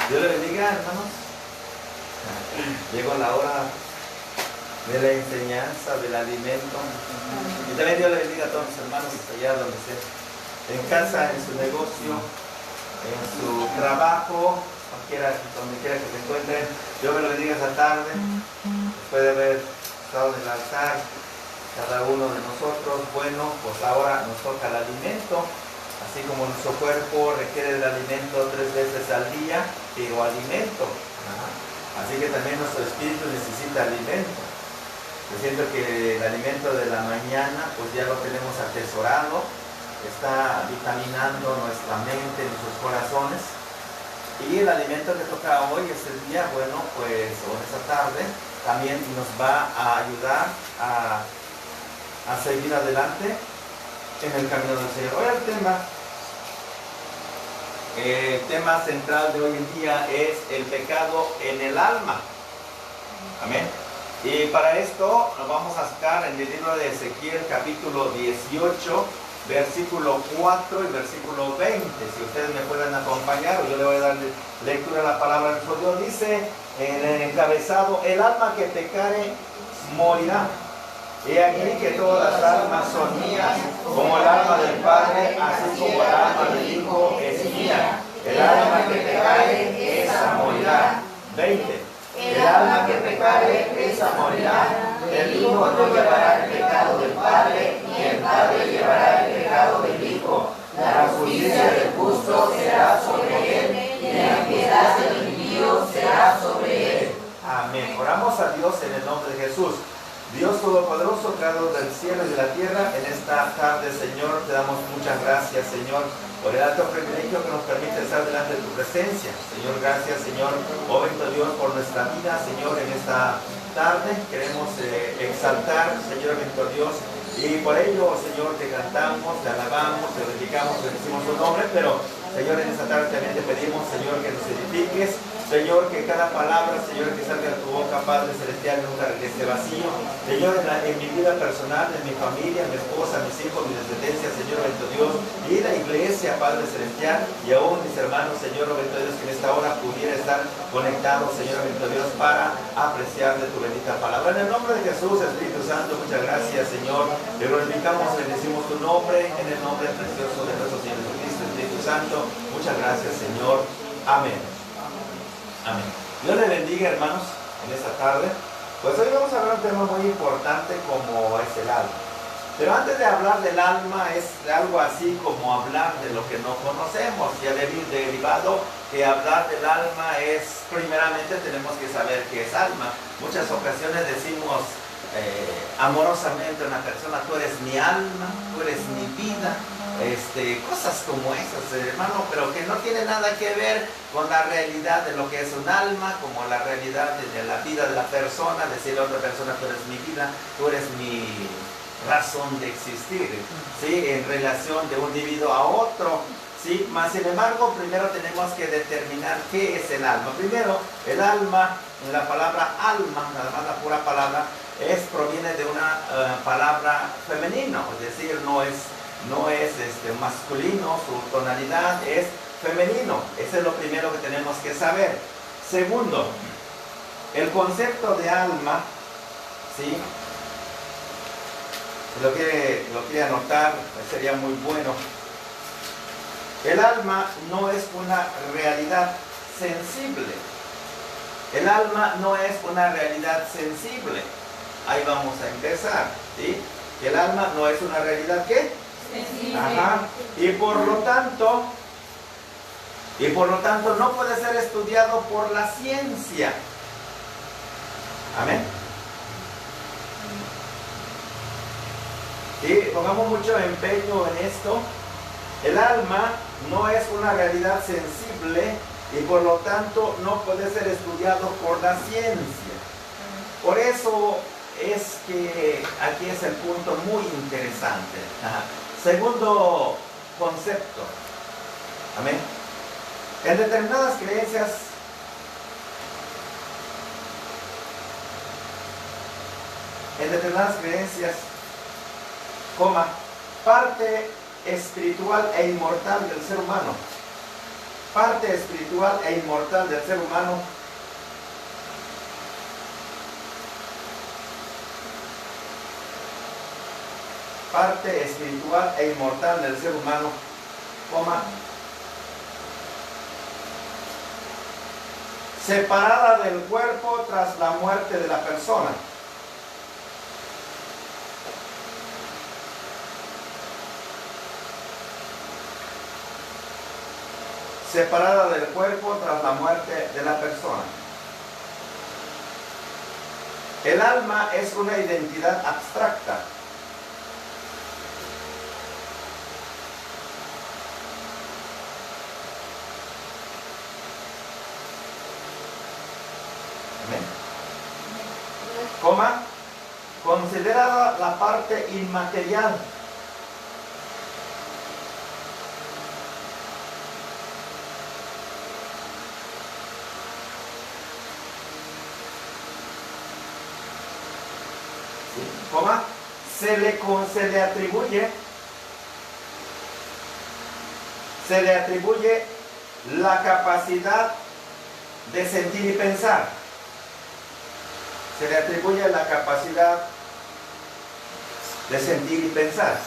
Dios le bendiga, hermanos. Llegó la hora de la enseñanza, del alimento. Y también Dios le bendiga a todos los hermanos allá donde estén. En casa, en su negocio, en su trabajo, donde quiera que se encuentren. Dios me lo bendiga esta tarde. Después de haber estado en el altar, cada uno de nosotros, bueno, pues ahora nos toca el alimento. Así como nuestro cuerpo requiere el alimento 3 veces al día, pero alimento. Así que también nuestro espíritu necesita alimento. Yo siento que el alimento de la mañana, pues ya lo tenemos atesorado, está vitaminando nuestra mente, nuestros corazones. Y el alimento que toca hoy, este día, bueno, pues, o esta tarde, también nos va a ayudar a seguir adelante en el camino del Señor. Hoy el tema central de hoy en día es el pecado en el alma. Amén. Y para esto nos vamos a sacar en el libro de Ezequiel capítulo 18, versículo 4 y versículo 20. Si ustedes me pueden acompañar, o yo le voy a dar lectura a la palabra del Señor. Dice en el encabezado: el alma que pecare morirá. He aquí que todas las almas son mías, como el alma del Padre, así como el alma del Hijo es mía. El alma que pecare, esa morirá. 20. El alma que pecare, esa morirá. El Hijo no llevará el pecado del Padre, ni el Padre llevará el pecado del Hijo. La justicia del justo será sobre él, y la piedad del impío será sobre él. Amén. Oramos a Dios en el nombre de Jesús. Dios Todopoderoso, Creador del cielo y de la tierra, en esta tarde, Señor, te damos muchas gracias, Señor, por el alto privilegio que nos permite estar delante de tu presencia. Señor, gracias, Señor, oh bendito Dios, por nuestra vida, Señor, en esta tarde. Queremos exaltar, Señor, bendito Dios, y por ello, Señor, te cantamos, te alabamos, te glorificamos, te decimos tu nombre, pero, Señor, en esta tarde también te pedimos, Señor, que nos edifiques. Señor, que cada palabra, Señor, que salga de tu boca, Padre Celestial, nunca regrese vacío. Señor, en mi vida personal, en mi familia, en mi esposa, mis hijos, mi descendencia, Señor, bendito Dios, y la iglesia, Padre Celestial, y aún mis hermanos, Señor, bendito Dios, que en esta hora pudiera estar conectados, Señor, bendito Dios, para apreciar de tu bendita palabra. En el nombre de Jesús, Espíritu Santo, muchas gracias, Señor. Te glorificamos, bendecimos tu nombre, en el nombre precioso de nuestro Señor Jesucristo, Espíritu Santo. Muchas gracias, Señor. Amén. Amén. Dios le bendiga, hermanos, en esta tarde. Pues hoy vamos a hablar de un tema muy importante como es el alma. Pero antes de hablar del alma, es algo así como hablar de lo que no conocemos. Ya derivado que hablar del alma es, primeramente tenemos que saber qué es alma. Muchas ocasiones decimos amorosamente a una persona: tú eres mi alma, tú eres mi vida. Cosas como esas, hermano, pero que no tiene nada que ver con la realidad de lo que es un alma, como la realidad de la vida de la persona. Decirle a otra persona: tú eres mi vida, tú eres mi razón de existir, ¿sí? En relación de un individuo a otro, ¿sí? Más sin embargo, primero tenemos que determinar qué es el alma. Primero, el alma, la palabra alma, nada más la pura palabra, proviene de una palabra femenino, es decir, no es masculino, su tonalidad es femenino. Eso es lo primero que tenemos que saber. Segundo, el concepto de alma, ¿sí? Si lo quiere anotar, sería muy bueno. El alma no es una realidad sensible. El alma no es una realidad sensible. Ahí vamos a empezar, ¿sí? El alma no es una realidad, ¿qué? Sensible. Ajá. Y por lo tanto no puede ser estudiado por la ciencia. Amén. Sí, pongamos mucho empeño en esto. El alma no es una realidad sensible y por lo tanto no puede ser estudiado por la ciencia. Por eso es que aquí es el punto muy interesante. Ajá. Segundo concepto. Amén. En determinadas creencias, parte espiritual e inmortal del ser humano parte espiritual e inmortal del ser humano. Parte espiritual e inmortal del ser humano, coma, separada del cuerpo tras la muerte de la persona. Separada del cuerpo tras la muerte de la persona. El alma es una identidad abstracta. Coma, considerada la parte inmaterial. ¿Sí? Coma, se le atribuye la capacidad de sentir y pensar. Se le atribuye la capacidad de sentir y pensar.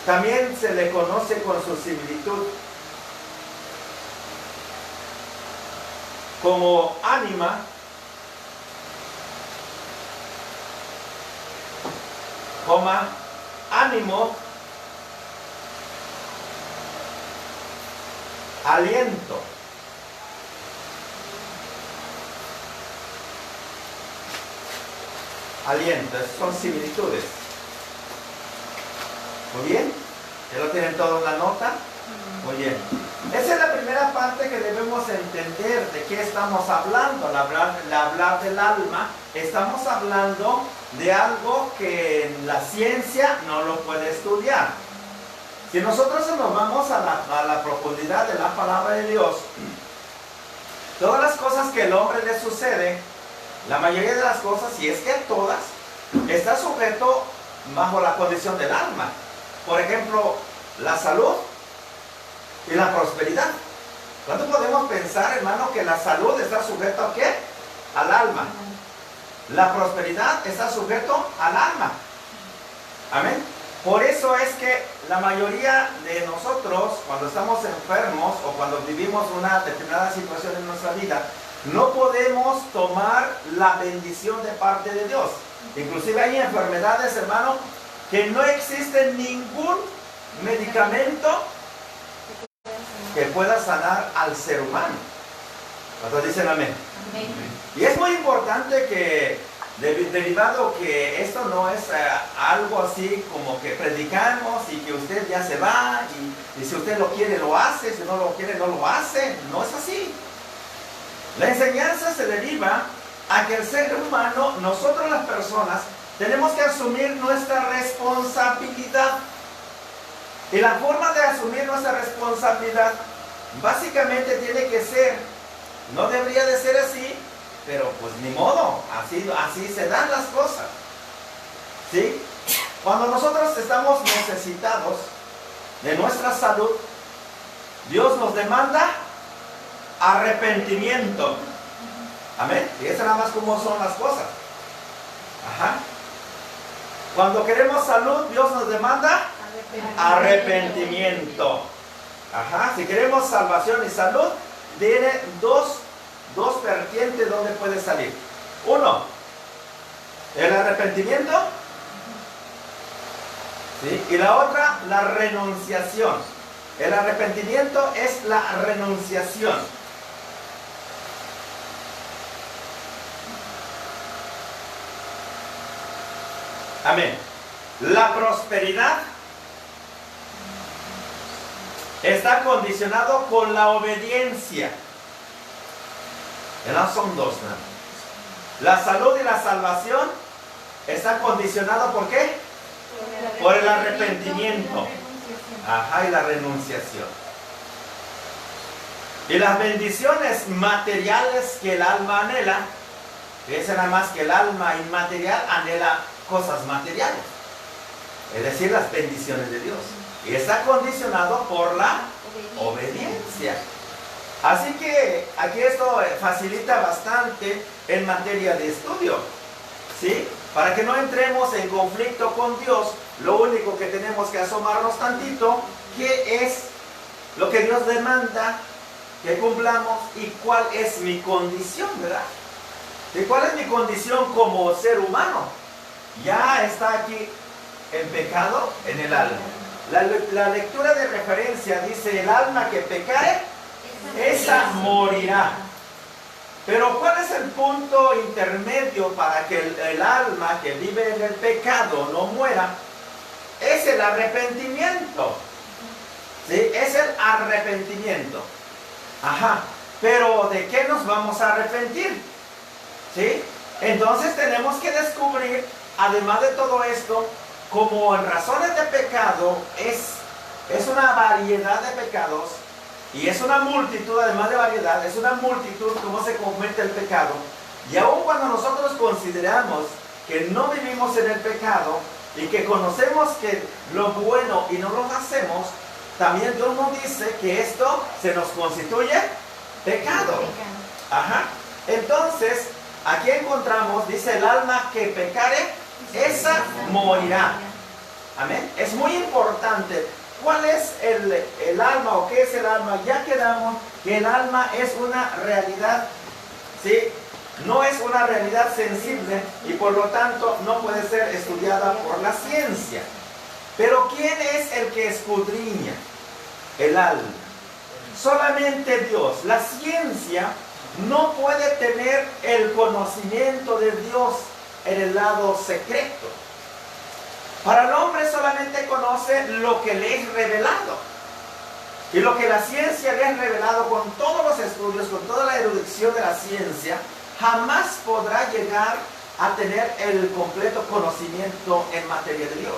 También se le conoce con su similitud como ánima, coma, ánimo, aliento. Aliento, son similitudes. Muy bien, ¿ya lo tienen todo en la nota? Muy bien. Esa es la primera parte que debemos entender de qué estamos hablando. Al hablar del alma, estamos hablando de algo que la ciencia no lo puede estudiar. Si nosotros nos vamos a la profundidad de la palabra de Dios, todas las cosas que al hombre le sucede, la mayoría de las cosas, si es que todas, está sujeto bajo la condición del alma. Por ejemplo, la salud y la prosperidad. ¿Cuánto podemos pensar, hermano, que la salud está sujeto a qué? Al alma. La prosperidad está sujeto al alma. Amén. Por eso es que la mayoría de nosotros, cuando estamos enfermos o cuando vivimos una determinada situación en nuestra vida, no podemos tomar la bendición de parte de Dios. Inclusive hay enfermedades, hermano, que no existe ningún medicamento que pueda sanar al ser humano. ¿Cuántos dicen amén? Amén. Y es muy importante que, derivado que esto no es algo así como que predicamos y que usted ya se va y si usted lo quiere lo hace, si no lo quiere no lo hace. No es así. La enseñanza se deriva a que el ser humano, nosotros las personas, tenemos que asumir nuestra responsabilidad. Y la forma de asumir nuestra responsabilidad básicamente tiene que ser, no debería de ser así, pero pues ni modo, así se dan las cosas. ¿Sí? Cuando nosotros estamos necesitados de nuestra salud, Dios nos demanda arrepentimiento. Amén. Fíjense nada más cómo son las cosas. Ajá. Cuando queremos salud, Dios nos demanda arrepentimiento. Ajá. Si queremos salvación y salud, tiene dos vertientes donde puede salir. Uno, el arrepentimiento. ¿Sí? Y la otra, la renunciación. El arrepentimiento es la renunciación. Amén. La prosperidad está condicionado con la obediencia. No son dos, ¿no? La salud y la salvación está condicionado ¿por qué? Por el arrepentimiento. Ajá, y la renunciación. Y las bendiciones materiales que el alma anhela, fíjense nada más que el alma inmaterial anhela cosas materiales. es decir, las bendiciones de Dios. Y está condicionado por la obediencia. Así que aquí esto facilita bastante en materia de estudio, ¿sí? Para que no entremos en conflicto con Dios, lo único que tenemos que asomarnos tantito, qué es lo que Dios demanda que cumplamos y cuál es mi condición, ¿verdad? ¿Y cuál es mi condición como ser humano? Ya está aquí el pecado en el alma. La lectura de referencia dice: el alma que pecare, esa morirá. Pero ¿cuál es el punto intermedio para que el alma que vive en el pecado no muera? Es el arrepentimiento. ¿Sí? Es el arrepentimiento. Ajá. Pero ¿de qué nos vamos a arrepentir? ¿Sí? Entonces tenemos que descubrir, además de todo esto, como en razones de pecado es una variedad de pecados y es una multitud, además de variedad, es una multitud cómo se comete el pecado. Y aun cuando nosotros consideramos que no vivimos en el pecado y que conocemos que lo bueno y no lo hacemos, también Dios nos dice que esto se nos constituye pecado. Ajá. Entonces, aquí encontramos, dice: el alma que pecare, esa morirá. Amén. Es muy importante. ¿Cuál es el alma o qué es el alma? Ya quedamos que el alma es una realidad, ¿sí? No es una realidad sensible y por lo tanto no puede ser estudiada por la ciencia. Pero ¿quién es el que escudriña el alma? Solamente Dios. La ciencia no puede tener el conocimiento de Dios en el lado secreto. Para el hombre solamente conoce lo que le es revelado. Y lo que la ciencia le ha revelado con todos los estudios, con toda la erudición de la ciencia, jamás podrá llegar a tener el completo conocimiento en materia de Dios.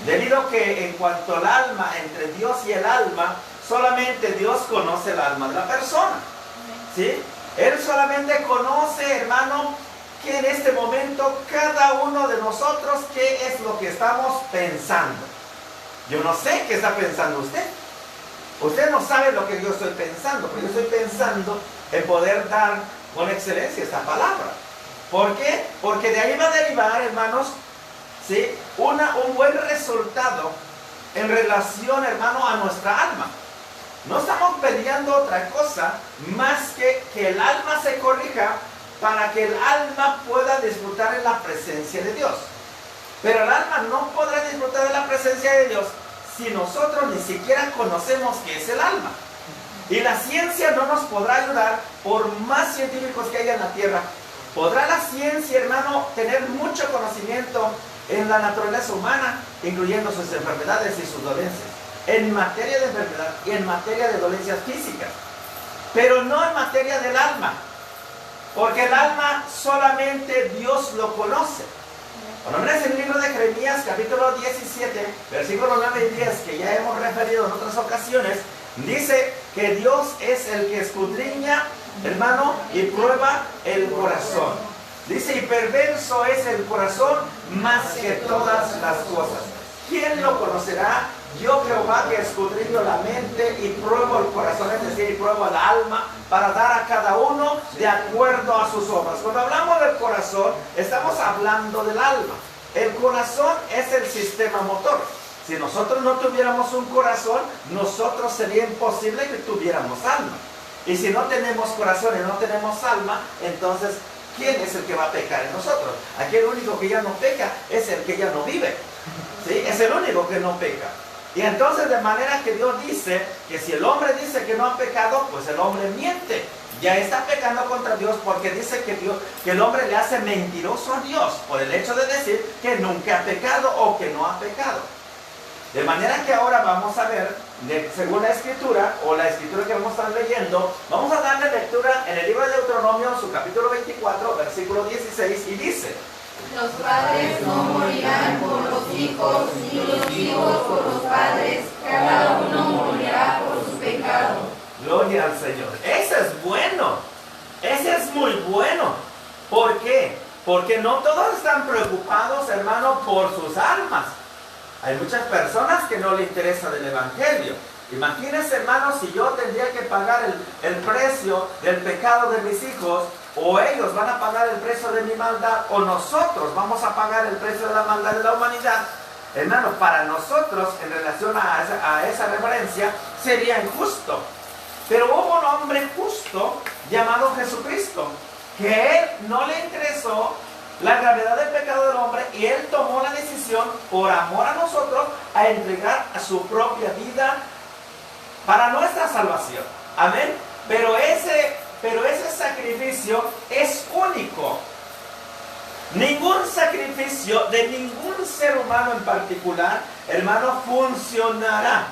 Debido a que en cuanto al alma, entre Dios y el alma, solamente Dios conoce el alma de la persona. ¿Sí? Él solamente conoce, hermano, que en este momento cada uno de nosotros qué es lo que estamos pensando. Yo no sé qué está pensando usted. Usted no sabe lo que yo estoy pensando, pero yo estoy pensando en poder dar con excelencia esta palabra. ¿Por qué? Porque de ahí va a derivar, hermanos, ¿sí?, un buen resultado en relación, hermano, a nuestra alma. No estamos peleando otra cosa más que el alma se corrija para que el alma pueda disfrutar en la presencia de Dios. Pero el alma no podrá disfrutar de la presencia de Dios si nosotros ni siquiera conocemos qué es el alma. Y la ciencia no nos podrá ayudar por más científicos que haya en la tierra. Podrá la ciencia, hermano, tener mucho conocimiento en la naturaleza humana, incluyendo sus enfermedades y sus dolencias, en materia de enfermedad y en materia de dolencias físicas, pero no en materia del alma, porque el alma solamente Dios lo conoce. Cuando ves el libro de Jeremías, capítulo 17, versículos 9 y 10, que ya hemos referido en otras ocasiones, dice que Dios es el que escudriña, hermano, y prueba el corazón. Dice: y perverso es el corazón más que todas las cosas. ¿Quién lo conocerá? Yo, Jehová, que escudriño la mente y pruebo el corazón, es decir, y pruebo el alma, para dar a cada uno de acuerdo a sus obras. Cuando hablamos del corazón, estamos hablando del alma. El corazón es el sistema motor. Si nosotros no tuviéramos un corazón, nosotros sería imposible que tuviéramos alma. Y si no tenemos corazón y no tenemos alma, entonces, ¿quién es el que va a pecar en nosotros? Aquí el único que ya no peca es el que ya no vive. ¿Sí? Es el único que no peca. Y entonces, de manera que Dios dice que si el hombre dice que no ha pecado, pues el hombre miente. Ya está pecando contra Dios, porque dice que el hombre le hace mentiroso a Dios por el hecho de decir que nunca ha pecado o que no ha pecado. De manera que ahora vamos a ver, según la escritura, o la escritura que vamos a estar leyendo, vamos a darle lectura en el libro de Deuteronomio, su capítulo 24, versículo 16, y dice: los padres no morirán por los hijos, ni los hijos por los padres, cada uno morirá por sus pecados. Gloria al Señor. Ese es bueno. Ese es muy bueno. ¿Por qué? Porque no todos están preocupados, hermano, por sus almas. Hay muchas personas que no le interesa del evangelio. Imagínense, hermanos, si yo tendría que pagar el precio del pecado de mis hijos, o ellos van a pagar el precio de mi maldad, o nosotros vamos a pagar el precio de la maldad de la humanidad. Hermanos, para nosotros, en relación a esa referencia, sería injusto. Pero hubo un hombre justo llamado Jesucristo, que él no le interesó la gravedad del pecado del hombre, y él tomó la decisión, por amor a nosotros, a entregar a su propia vida para nuestra salvación. Amén. Pero ese sacrificio es único. Ningún sacrificio de ningún ser humano en particular, hermano, funcionará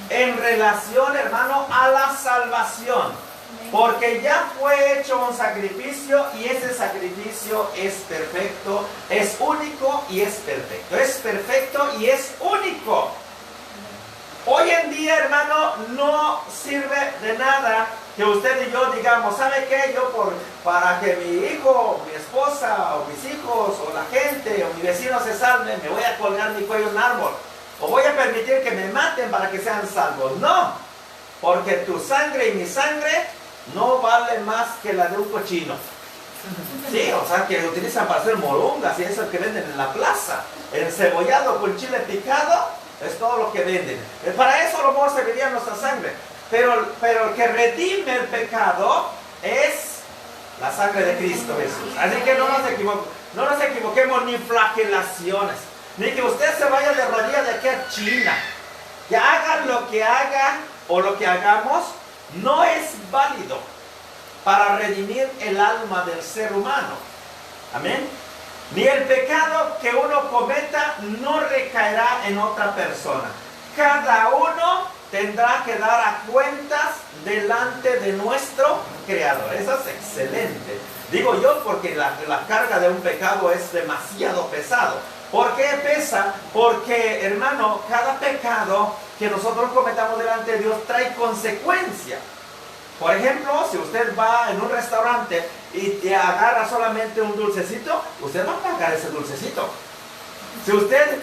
en relación, hermano, a la salvación. Porque ya fue hecho un sacrificio, y ese sacrificio es perfecto, es único y es perfecto. Es perfecto y es único. Hoy en día, hermano, no sirve de nada que usted y yo digamos, ¿sabe qué? Para que mi hijo, mi esposa, o mis hijos, o la gente, o mi vecino se salve, me voy a colgar mi cuello en un árbol. O voy a permitir que me maten para que sean salvos. No, porque tu sangre y mi sangre no vale más que la de un cochino. Sí, o sea, que lo utilizan para hacer morongas, y eso que venden en la plaza. El cebollado con chile picado es todo lo que venden. Para eso a lo mejor serviría nuestra sangre. Pero el que redime el pecado es la sangre de Cristo Jesús. Así que no nos equivoquemos ni flagelaciones, ni que usted se vaya de rodillas de aquí a China. Que hagan lo que hagan o lo que hagamos, no es válido para redimir el alma del ser humano. Amén. Ni el pecado que uno cometa no recaerá en otra persona. Cada uno tendrá que dar a cuentas delante de nuestro Creador. Eso es excelente. Digo yo porque la carga de un pecado es demasiado pesado. ¿Por qué pesa? Porque, hermano, cada pecado que nosotros cometamos delante de Dios trae consecuencias. Por ejemplo, si usted va en un restaurante y te agarra solamente un dulcecito, usted va a pagar ese dulcecito. Si usted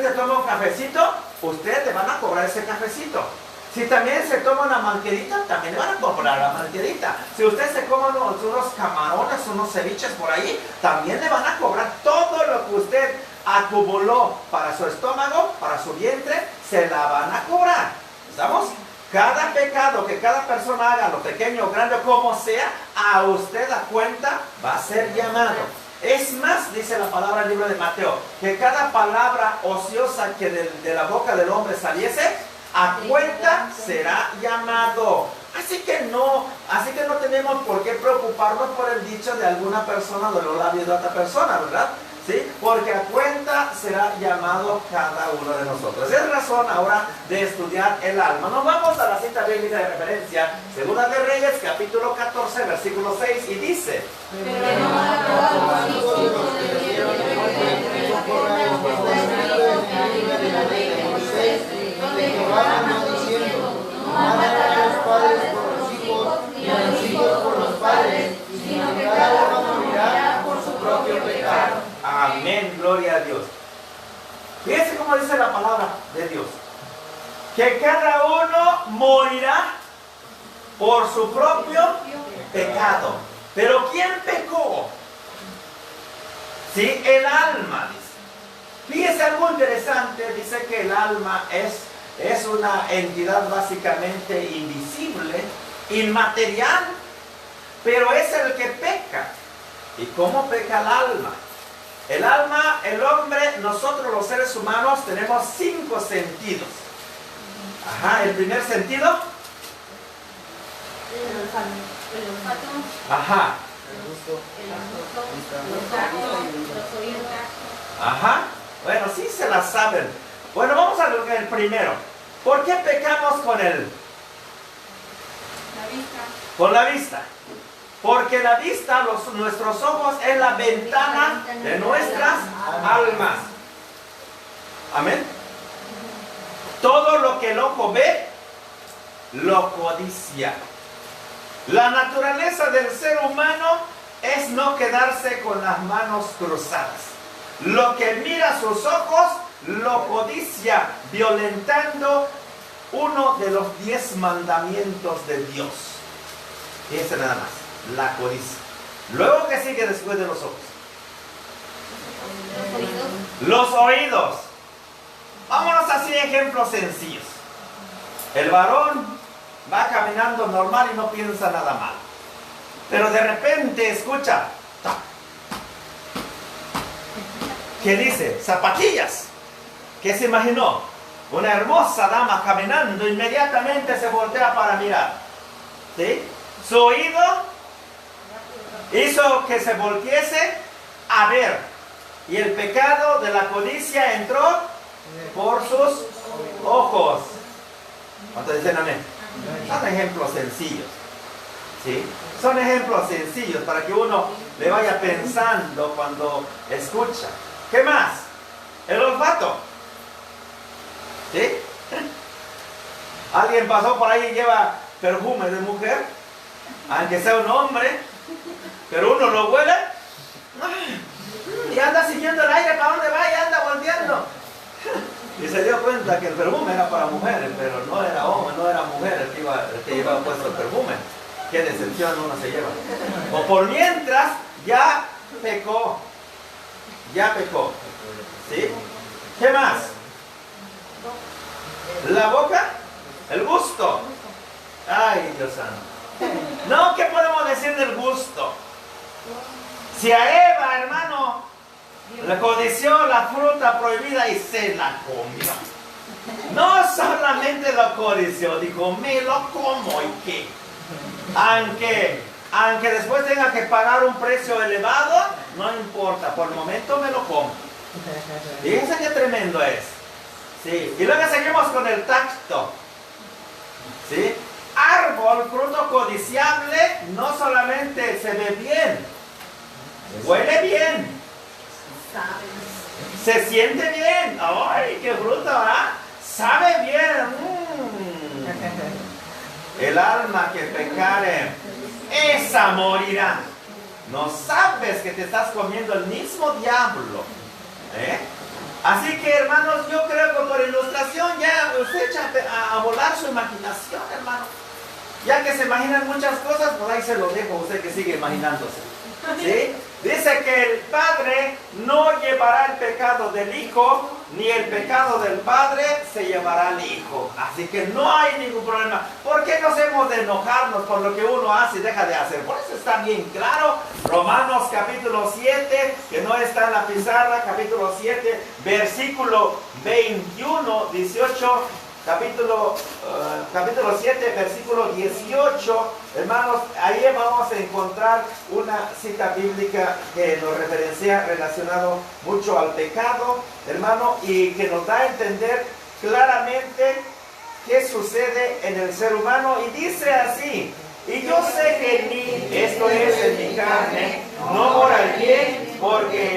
se toma un cafecito, usted le van a cobrar ese cafecito. Si también se toma una malteadita, también le van a cobrar la malteadita. Si usted se come unos camarones, unos ceviches por ahí, también le van a cobrar todo lo que usted acumuló para su estómago, para su vientre, se la van a cobrar. ¿Estamos? Cada pecado que cada persona haga, lo pequeño o grande como sea, a usted a cuenta va a ser llamado. Es más, dice la palabra del libro de Mateo, que cada palabra ociosa que de la boca del hombre saliese, a cuenta será llamado. Así que no tenemos por qué preocuparnos por el dicho de alguna persona, de los labios de otra persona, ¿verdad? ¿Sí? Porque a cuenta será llamado cada uno de nosotros. Es razón ahora de estudiar el alma. Nos vamos a la cita bíblica de referencia, Segunda de Reyes, capítulo 14, versículo 6, y dice: Pero no a todos los hijos de Dios de la ley de Moisés, donde Jehová mandó diciendo: no matarás a los padres por los hijos, ni a los hijos por los padres, sino que cada uno morirá por su propio pecado. Amén, gloria a Dios. Fíjense cómo dice la palabra de Dios, que cada uno morirá por su propio pecado. Pero ¿quién pecó? Sí, el alma, dice. Fíjense algo interesante, dice que el alma es una entidad básicamente invisible, inmaterial, pero es el que peca. ¿Y cómo peca el alma? El alma, el hombre, nosotros los seres humanos tenemos 5 sentidos. Ajá, el primer sentido. El olfato. Ajá. Los oídos. Ajá. Bueno, sí se la saben. Bueno, vamos a ver el primero. ¿Por qué pecamos con La vista. con la vista? Porque la vista, nuestros ojos, es la ventana de nuestras almas. Amén. Todo lo que el ojo ve, lo codicia. La naturaleza del ser humano es no quedarse con las manos cruzadas. Lo que mira sus ojos, lo codicia, violentando uno de los 10 mandamientos de Dios. Fíjense nada más, la codicia. Luego, ¿qué sigue después de los ojos? Los oídos. Vámonos así, ejemplos sencillos. El varón va caminando normal y no piensa nada mal. Pero de repente escucha, ¿qué dice? Zapatillas. ¿Qué se imaginó? Una hermosa dama caminando, inmediatamente se voltea para mirar. ¿Sí? Su oído hizo que se voltease a ver. Y el pecado de la codicia entró por sus ojos. ¿Cuántos dicen amén? Son ejemplos sencillos. ¿Sí? Son ejemplos sencillos para que uno le vaya pensando cuando escucha. ¿Qué más? El olfato. ¿Sí? ¿Alguien pasó por ahí y lleva perfume de mujer? Aunque sea un hombre, pero uno lo huele y anda siguiendo el aire para dónde va y anda volteando. Y se dio cuenta que el perfume era para mujeres, pero no era hombre, no era mujer el que llevaba puesto el perfume. Qué decepción uno se lleva. O por mientras ya pecó. Ya pecó. ¿Sí? ¿Qué más? La boca, el gusto. Ay, Dios santo. No, ¿qué podemos decir del gusto? Si a Eva, hermano, le codició la fruta prohibida y se la comió. No solamente lo codició, dijo, me lo como y qué. Aunque después tenga que pagar un precio elevado, no importa, por el momento me lo como. Fíjense qué tremendo es. Sí. Y luego seguimos con el tacto. ¿Sí? Árbol, fruto codiciable, no solamente se ve bien, huele bien, se siente bien. ¡Ay, qué fruta! ¿Ah? Sabe bien. El alma que pecare, esa morirá. No sabes que te estás comiendo el mismo diablo. Así que, hermanos, yo creo que por ilustración ya usted echa a volar su imaginación, hermano. Ya que se imaginan muchas cosas, pues ahí se lo dejo a usted que sigue imaginándose. ¿Sí? Dice que el Padre no llevará el pecado del Hijo, ni el pecado del Padre se llevará al Hijo. Así que no hay ningún problema. ¿Por qué nos hemos de enojarnos por lo que uno hace y deja de hacer? Por eso está bien claro. Romanos capítulo 7, que no está en la pizarra, capítulo 7, versículo 21, 18. Capítulo 7, versículo 18, hermanos, ahí vamos a encontrar una cita bíblica que nos referencia relacionado mucho al pecado, hermano, y que nos da a entender claramente qué sucede en el ser humano, y dice así: y yo sé que en mí, esto es en mi carne, no mora el bien, porque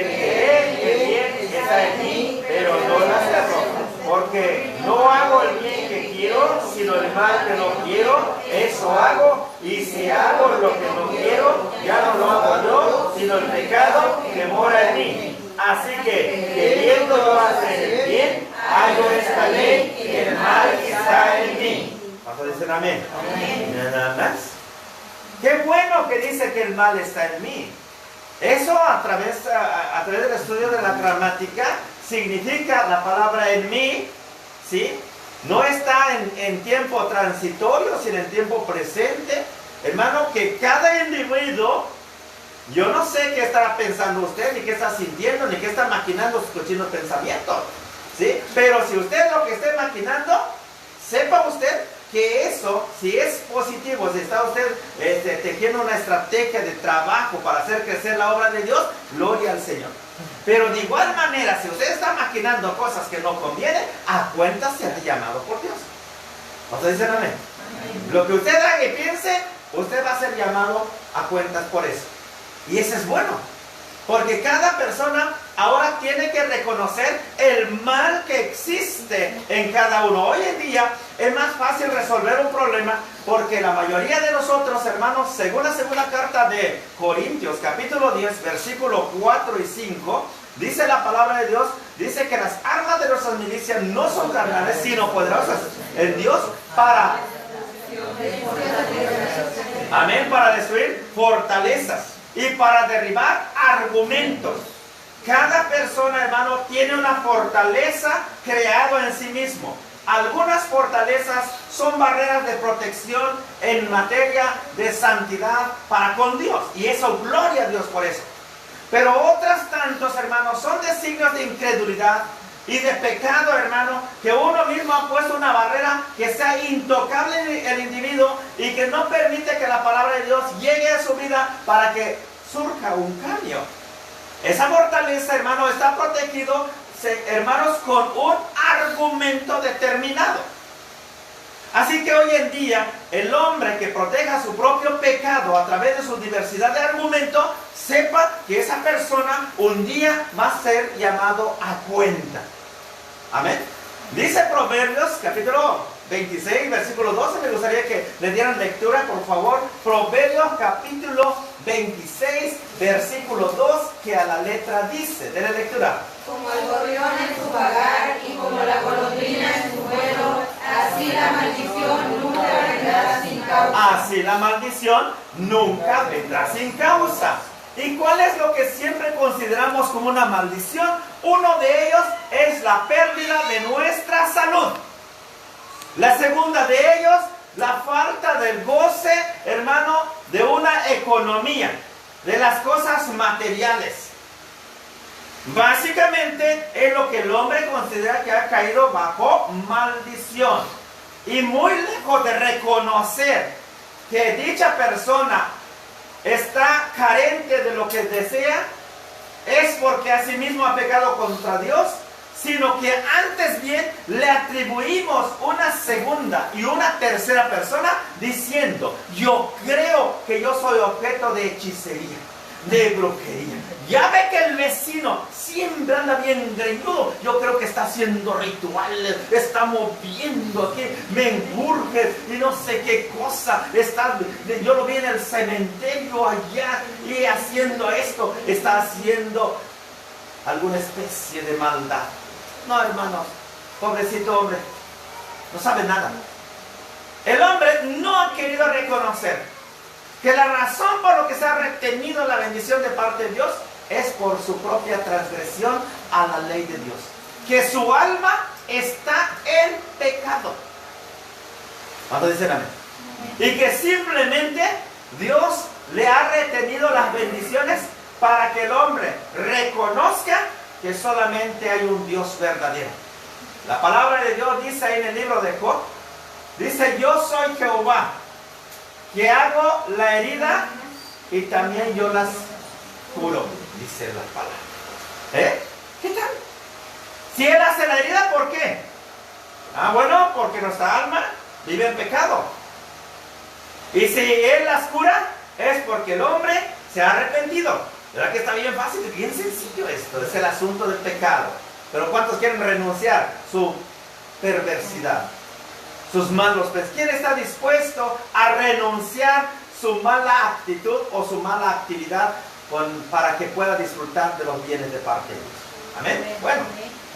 el bien está en mí, pero no lo hago. Porque no hago el bien que quiero, sino el mal que no quiero, eso hago. Y si hago lo que no quiero, ya no lo hago yo, sino el pecado que mora en mí. Así que, queriendo yo hacer el bien, hago esta ley, que el mal está en mí. ¿Cuántos dicen amén? Amén. Nada más. Qué bueno que dice que el mal está en mí. Eso a través del estudio de la gramática significa la palabra en mí, ¿sí? No está en tiempo transitorio, sino en tiempo presente. Hermano, que cada individuo, yo no sé qué estará pensando usted, ni qué está sintiendo, ni qué está maquinando sus cochinos pensamientos, ¿sí? Pero si usted lo que esté maquinando, sepa usted que eso, si es positivo, si está usted tejiendo una estrategia de trabajo para hacer crecer la obra de Dios, gloria al Señor. Pero de igual manera, si usted está maquinando cosas que no convienen, a cuenta será llamado por Dios. ¿Ustedes dicen amén? Lo que usted haga y piense, usted va a ser llamado a cuentas por eso. Y eso es bueno. Porque cada persona ahora tiene que reconocer el mal que existe en cada uno. Hoy en día es más fácil resolver un problema porque la mayoría de nosotros, hermanos, según la segunda carta de Corintios, capítulo 10, versículo 4 y 5, Dice la palabra de Dios, dice que las armas de nuestras milicias no son carnales, sino poderosas en Dios para, amén, para destruir fortalezas y para derribar argumentos. Cada persona, hermano, tiene una fortaleza creada en sí mismo. Algunas fortalezas son barreras de protección en materia de santidad para con Dios. Y eso, gloria a Dios por eso. Pero otras tantos, hermanos, son de signos de incredulidad y de pecado, hermano, que uno mismo ha puesto una barrera que sea intocable el individuo y que no permite que la palabra de Dios llegue a su vida para que surja un cambio. Esa fortaleza, hermano, está protegido, hermanos, con un argumento determinado. Así que hoy en día, el hombre que proteja su propio pecado a través de su diversidad de argumentos, sepa que esa persona un día va a ser llamado a cuenta. Amén. Dice Proverbios, capítulo 26, versículo 12. Me gustaría que le dieran lectura, por favor. Proverbios, capítulo 26, versículo 2, que a la letra dice. Denle lectura. Como el gorrión en su vagar y como la golondrina en su vuelo, así la maldición nunca vendrá sin causa. Así la maldición nunca vendrá sin causa. ¿Y cuál es lo que siempre consideramos como una maldición? Uno de ellos es la pérdida de nuestra salud. La segunda de ellos, la falta del goce, hermano, de una economía, de las cosas materiales. Básicamente es lo que el hombre considera que ha caído bajo maldición. Y muy lejos de reconocer que dicha persona está carente de lo que desea, es porque asimismo ha pecado contra Dios, sino que antes bien le atribuimos una segunda y una tercera persona diciendo: yo creo que yo soy objeto de hechicería, de brujería. Ya ve que el vecino siempre anda bien greñudo. Yo creo que está haciendo rituales, está moviendo aquí, me enjurge y no sé qué cosa. Yo lo vi en el cementerio allá y haciendo esto, está haciendo alguna especie de maldad. No, hermanos, pobrecito hombre, no sabe nada. El hombre no ha querido reconocer que la razón por lo que se ha retenido la bendición de parte de Dios es por su propia transgresión a la ley de Dios. Que su alma está en pecado. ¿Cuántos dicen amén? Y que simplemente Dios le ha retenido las bendiciones para que el hombre reconozca que solamente hay un Dios verdadero. La palabra de Dios dice ahí en el libro de Job, dice: yo soy Jehová, que hago la herida y también yo las curo, dice la palabra. ¿Qué tal? Si Él hace la herida, ¿por qué? Bueno, porque nuestra alma vive en pecado. Y si Él las cura, es porque el hombre se ha arrepentido. ¿Verdad que está bien fácil? Bien sencillo esto, es el asunto del pecado. Pero ¿cuántos quieren renunciar su perversidad, sus malos pies? ¿Quién está dispuesto a renunciar su mala actitud o su mala actividad para que pueda disfrutar de los bienes de parte de Dios? Amén. Bueno,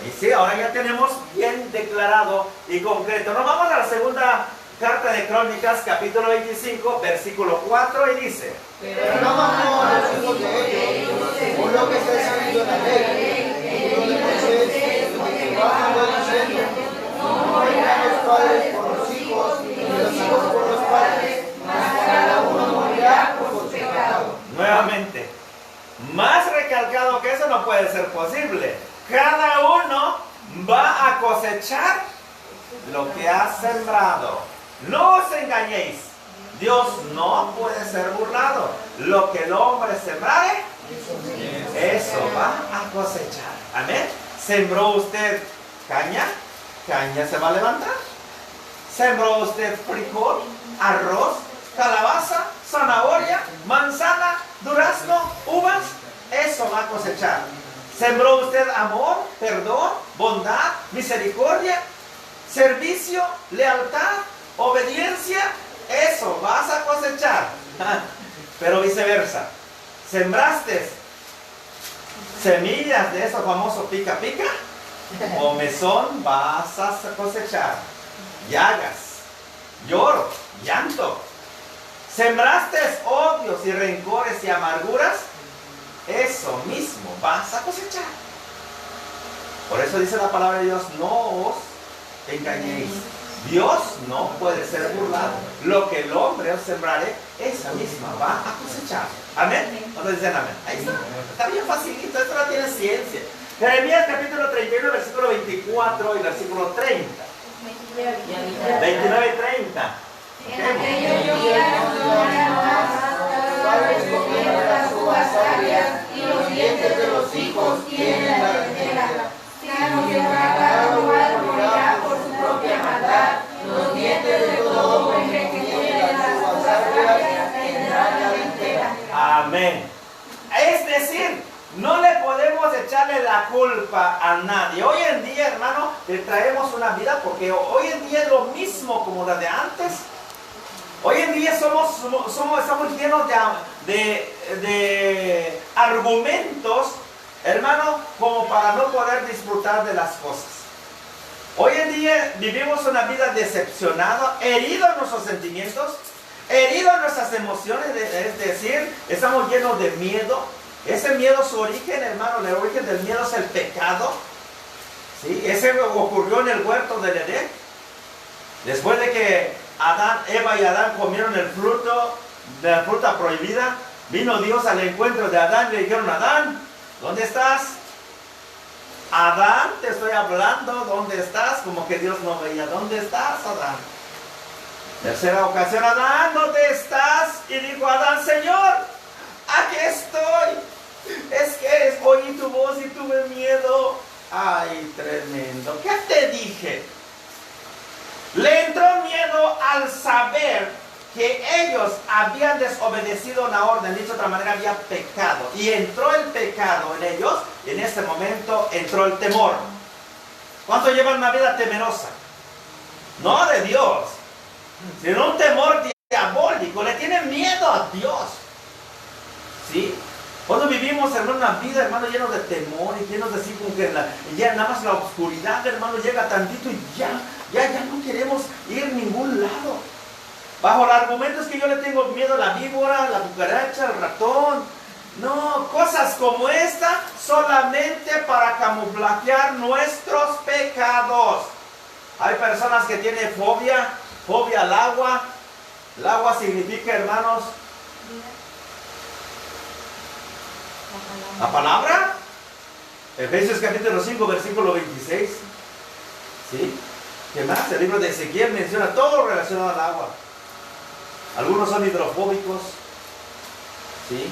y sí, ahora ya tenemos bien declarado y concreto. Nos vamos a la segunda carta de Crónicas, capítulo 25, versículo 4, y dice: pero no amó a los hijos de ellos, por lo que está escrito en la ley, y donde Moisés, donde Jehová mandó diciendo: no morirán los padres por los hijos, ni los hijos por los padres, mas cada uno morirá por su pecado. Nuevamente, más recalcado que eso no puede ser posible. Cada uno va a cosechar lo que ha sembrado. No os engañéis, Dios no puede ser burlado. Lo que el hombre sembrare, eso va a cosechar. Amén. Sembró usted caña, caña se va a levantar. Sembró usted frijol, arroz, calabaza, zanahoria, manzana, durazno, uvas, eso va a cosechar. Sembró usted amor, perdón, bondad, misericordia, servicio, lealtad, obediencia, eso vas a cosechar. Pero viceversa, sembraste Semillas de eso famoso pica pica, comezón vas a cosechar. Llagas, lloro, llanto. Sembraste odios y rencores y amarguras, eso mismo vas a cosechar. Por eso dice la palabra de Dios, no os engañéis. Dios no puede ser burlado. Lo que el hombre os sembrare, esa misma va a cosechar. Amén. ¿Cuántos dicen amén? Ahí está. Está bien facilito, esto no tiene ciencia. Jeremías capítulo 31, versículo 24 y versículo 30. 29 y 30. En aquellos días no habrá más padres comiendo las uvas sabias y los dientes de los hijos tienen la dentera. Sino que cada cual morirá por su propia maldad. Los dientes de todo hombre que tiene las uvas sabias tendrán la dentera. Amén. Es decir, no le podemos echarle la culpa a nadie. Hoy en día, hermano, le traemos una vida porque hoy en día es lo mismo como la de antes. Hoy en día estamos llenos de argumentos, hermano, como para no poder disfrutar de las cosas. Hoy en día vivimos una vida decepcionada, heridos en nuestros sentimientos, heridos en nuestras emociones, es decir, estamos llenos de miedo. Ese miedo, su origen, hermano, el origen del miedo es el pecado. ¿Sí? Ese ocurrió en el huerto del Edén. Después de que Eva y Adán comieron el fruto de la fruta prohibida, vino Dios al encuentro de Adán y le dijeron, Adán, ¿dónde estás? Adán, te estoy hablando, ¿dónde estás? Como que Dios no veía, ¿dónde estás, Adán? Tercera ocasión, Adán, ¿dónde estás? Y dijo Adán, Señor, aquí estoy. Es que oí tu voz y tuve miedo. Ay, tremendo. ¿Qué te dije? Le entró miedo al saber que ellos habían desobedecido una orden, dicho de otra manera, había pecado. Y entró el pecado en ellos, y en ese momento entró el temor. ¿Cuántos llevan una vida temerosa? No de Dios, sino un temor diabólico. Le tienen miedo a Dios. ¿Sí? Cuando vivimos, hermano, una vida, hermano, lleno de temor y llenos de así como que ya nada más la oscuridad, hermano, llega tantito y ya no queremos ir a ningún lado. Bajo el argumento es que yo le tengo miedo a la víbora, la cucaracha, al ratón. No, cosas como esta solamente para camuflajear nuestros pecados. Hay personas que tienen fobia al agua. El agua significa, hermanos, la palabra. Efesios capítulo 5, versículo 26. ¿Sí? ¿Qué más? El libro de Ezequiel menciona todo relacionado al agua. Algunos son hidrofóbicos. ¿Sí?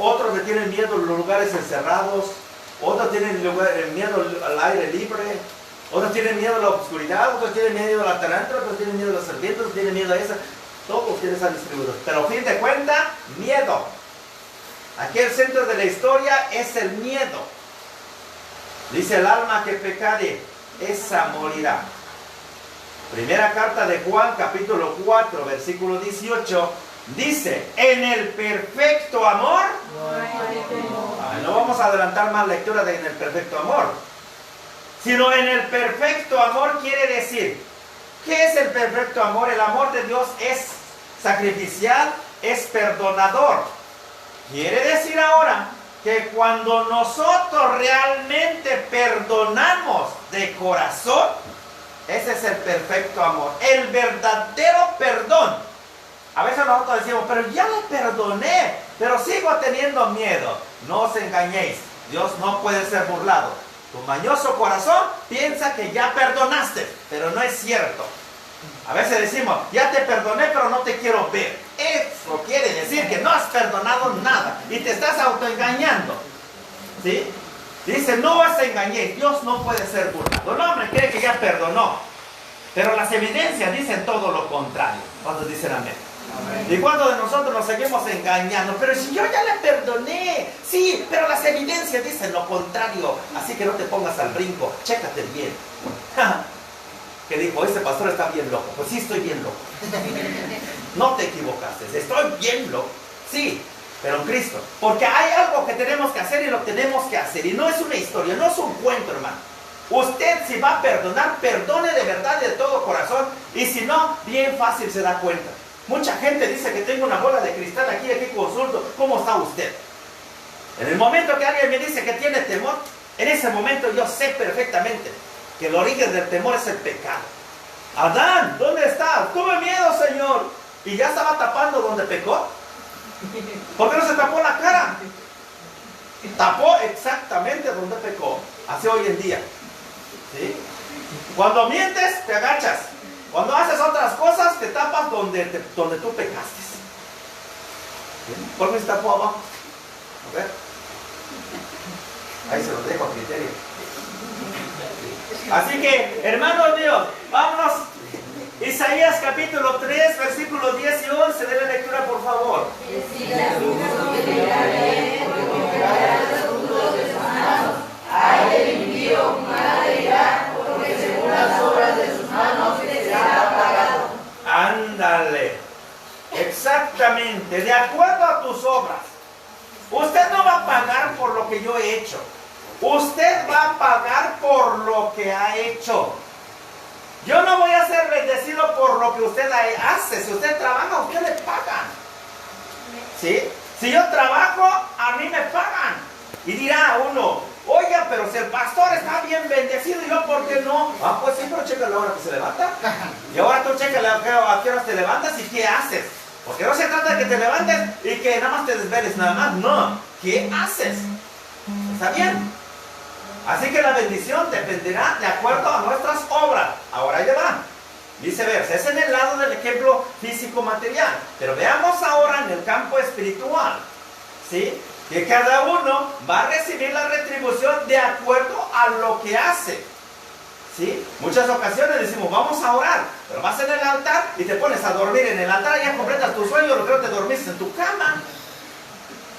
Otros le tienen miedo a los lugares encerrados. Otros tienen miedo al aire libre. Otros tienen miedo a la oscuridad. Otros tienen miedo a la tarántula. Otros tienen miedo a las serpientes. Otros tienen miedo a esa. Todos tienen esa distribución. Pero a fin de cuentas, miedo. Aquí el centro de la historia es el miedo. Dice el alma que pecare, esa morirá. Primera carta de Juan, capítulo 4, versículo 18, dice, en el perfecto amor. No vamos a adelantar más lectura de en el perfecto amor. Sino en el perfecto amor quiere decir, ¿qué es el perfecto amor? El amor de Dios es sacrificial, es perdonador. Quiere decir ahora que cuando nosotros realmente perdonamos de corazón, ese es el perfecto amor, el verdadero perdón. A veces nosotros decimos, pero ya le perdoné, pero sigo teniendo miedo. No os engañéis, Dios no puede ser burlado. Tu mañoso corazón piensa que ya perdonaste, pero no es cierto. A veces decimos, ya te perdoné, pero no te quiero ver. Eso quiere decir que no has perdonado nada y te estás autoengañando. ¿Sí? Dice, no os engañéis, Dios no puede ser burlado. El hombre cree que ya perdonó, pero las evidencias dicen todo lo contrario. ¿Cuántos dicen amén? Amén. Y cuando de nosotros nos seguimos engañando, pero si yo ya le perdoné, sí, pero las evidencias dicen lo contrario, así que no te pongas al brinco, chécate bien. Que dijo, este pastor está bien loco. Pues sí, estoy bien loco. No te equivocaste, estoy bien loco. Sí, pero en Cristo. Porque hay algo que tenemos que hacer y lo tenemos que hacer. Y no es una historia, no es un cuento, hermano. Usted, si va a perdonar, perdone de verdad y de todo corazón. Y si no, bien fácil se da cuenta. Mucha gente dice que tengo una bola de cristal aquí consulto. ¿Cómo está usted? En el momento que alguien me dice que tiene temor, en ese momento yo sé perfectamente que el origen del temor es el pecado. Adán, ¿dónde estás? Tuve miedo, Señor. Y ya estaba tapando donde pecó. ¿Por qué no se tapó la cara? Tapó exactamente donde pecó. Así hoy en día. ¿Sí? Cuando mientes, te agachas. Cuando haces otras cosas, te tapas donde tú pecaste. ¿Sí? ¿Por qué se tapó abajo? A ver. Ahí se los dejo a criterio. Así que, hermanos míos, vámonos. Isaías capítulo 3, versículos 10 y 11. Denle lectura, por favor. Ay del impío, mal irá, porque según las obras de sus manos será pagado. Ándale. Exactamente, de acuerdo a tus obras. Usted no va a pagar por lo que yo he hecho. Usted va a pagar por lo que ha hecho. Yo no voy a ser bendecido por lo que usted hace. Si usted trabaja, usted le pagan. ¿Sí? Si yo trabajo, a mí me pagan. Y dirá uno, oiga, pero si el pastor está bien bendecido, ¿y yo por qué no? Ah, pues sí, pero checa la hora que se levanta. Y ahora tú checa a qué hora te levantas y qué haces. Porque no se trata de que te levantes y que nada más te desveles, nada más. No, ¿qué haces? ¿Está bien? Así que la bendición dependerá de acuerdo a nuestras obras. Ahora ya va. Viceversa, es en el lado del ejemplo físico-material. Pero veamos ahora en el campo espiritual. ¿Sí? Que cada uno va a recibir la retribución de acuerdo a lo que hace. ¿Sí? Muchas ocasiones decimos, vamos a orar. Pero vas en el altar y te pones a dormir en el altar. Ya completas tu sueño, lo que no te dormiste en tu cama.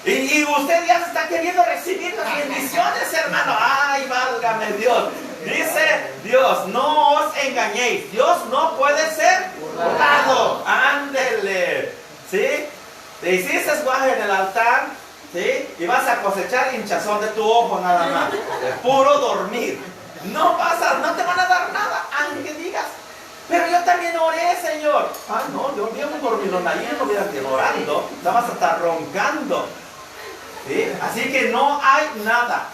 Y usted ya está queriendo recibir las bendiciones, hermano. ¡Ay, válgame Dios! Dice Dios, no os engañéis. Dios no puede ser burlado. ¡Ándele! ¿Sí? Te hiciste guaje en el altar, ¿sí? Y vas a cosechar hinchazón de tu ojo nada más. De puro dormir. No pasa, no te van a dar nada, aunque digas. Pero yo también oré, Señor. Ah, no, yo vi un dormilón ahí, no hubieran quedado orando. Estabas hasta roncando. ¿Sí? Así que no hay nada.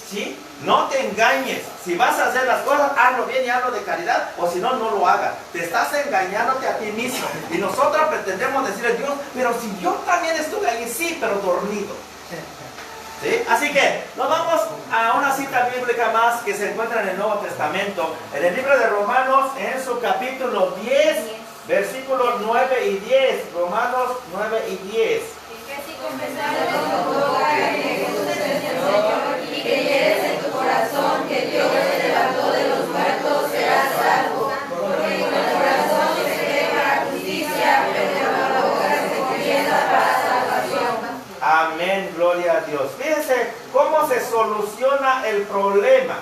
¿Sí? No te engañes. Si vas a hacer las cosas, hazlo bien y hazlo de caridad, o si no, no lo hagas. Te estás engañándote a ti mismo. Y nosotros pretendemos decirle a Dios, pero si yo también estuve ahí, sí, pero dormido. ¿Sí? Así que nos vamos a una cita bíblica más que se encuentra en el Nuevo Testamento, en el libro de Romanos, en su capítulo 10, versículos 9 y 10. Romanos 9 y 10. Si confesares con tu boca que Jesús es el Señor y creyeres en tu corazón que Dios te levantó de los muertos, serás salvo. Porque con el corazón se cree para justicia, pero con la boca se confiesa para salvación. Amén, gloria a Dios. Fíjense cómo se soluciona el problema,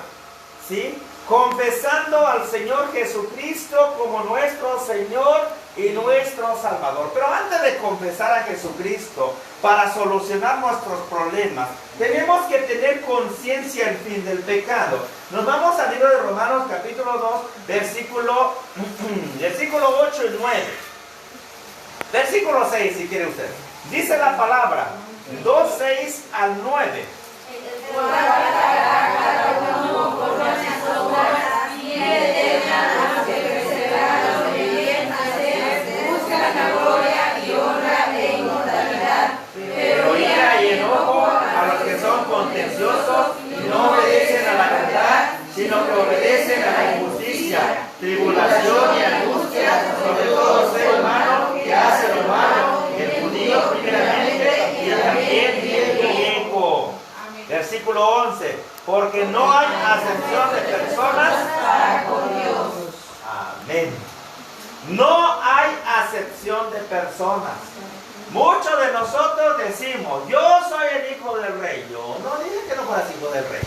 ¿sí? Confesando al Señor Jesucristo como nuestro Señor y nuestro Salvador. Pero antes de confesar a Jesucristo para solucionar nuestros problemas, tenemos que tener conciencia del fin del pecado. Nos vamos al libro de Romanos capítulo 2, versículo 8 y 9. Versículo 6, si quiere usted. Dice la palabra, 2, 6 al 9. Pero ira y enojo a los que son contenciosos y no obedecen a la verdad, sino que obedecen a la injusticia, tribulación y angustia sobre todo ser humano que hace lo malo, el judío primeramente y también el griego. Versículo 11, porque no hay acepción de personas para con Dios. Amén. No hay acepción de personas. Muchos de nosotros decimos, yo soy el hijo del rey. Yo no dije que no fueras hijo del rey,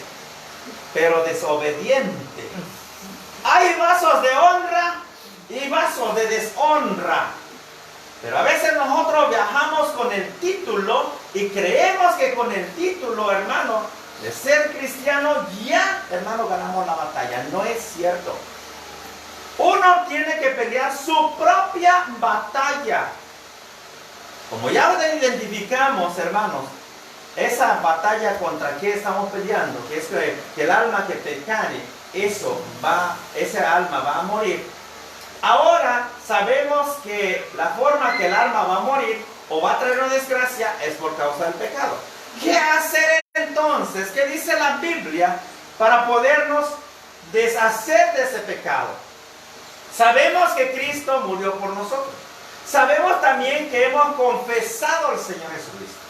pero desobediente. Hay vasos de honra y vasos de deshonra. Pero a veces nosotros viajamos con el título Y creemos que con el título, hermano, de ser cristiano, ya, hermano, ganamos la batalla. No es cierto. Uno tiene que pelear su propia batalla. Como ya identificamos, hermanos, esa batalla contra qué estamos peleando, que es que el alma que pecare, ese alma va a morir. Ahora sabemos que la forma que el alma va a morir o va a traer una desgracia es por causa del pecado. ¿Qué hacer entonces? ¿Qué dice la Biblia para podernos deshacer de ese pecado? Sabemos que Cristo murió por nosotros. Sabemos también que hemos confesado al Señor Jesucristo.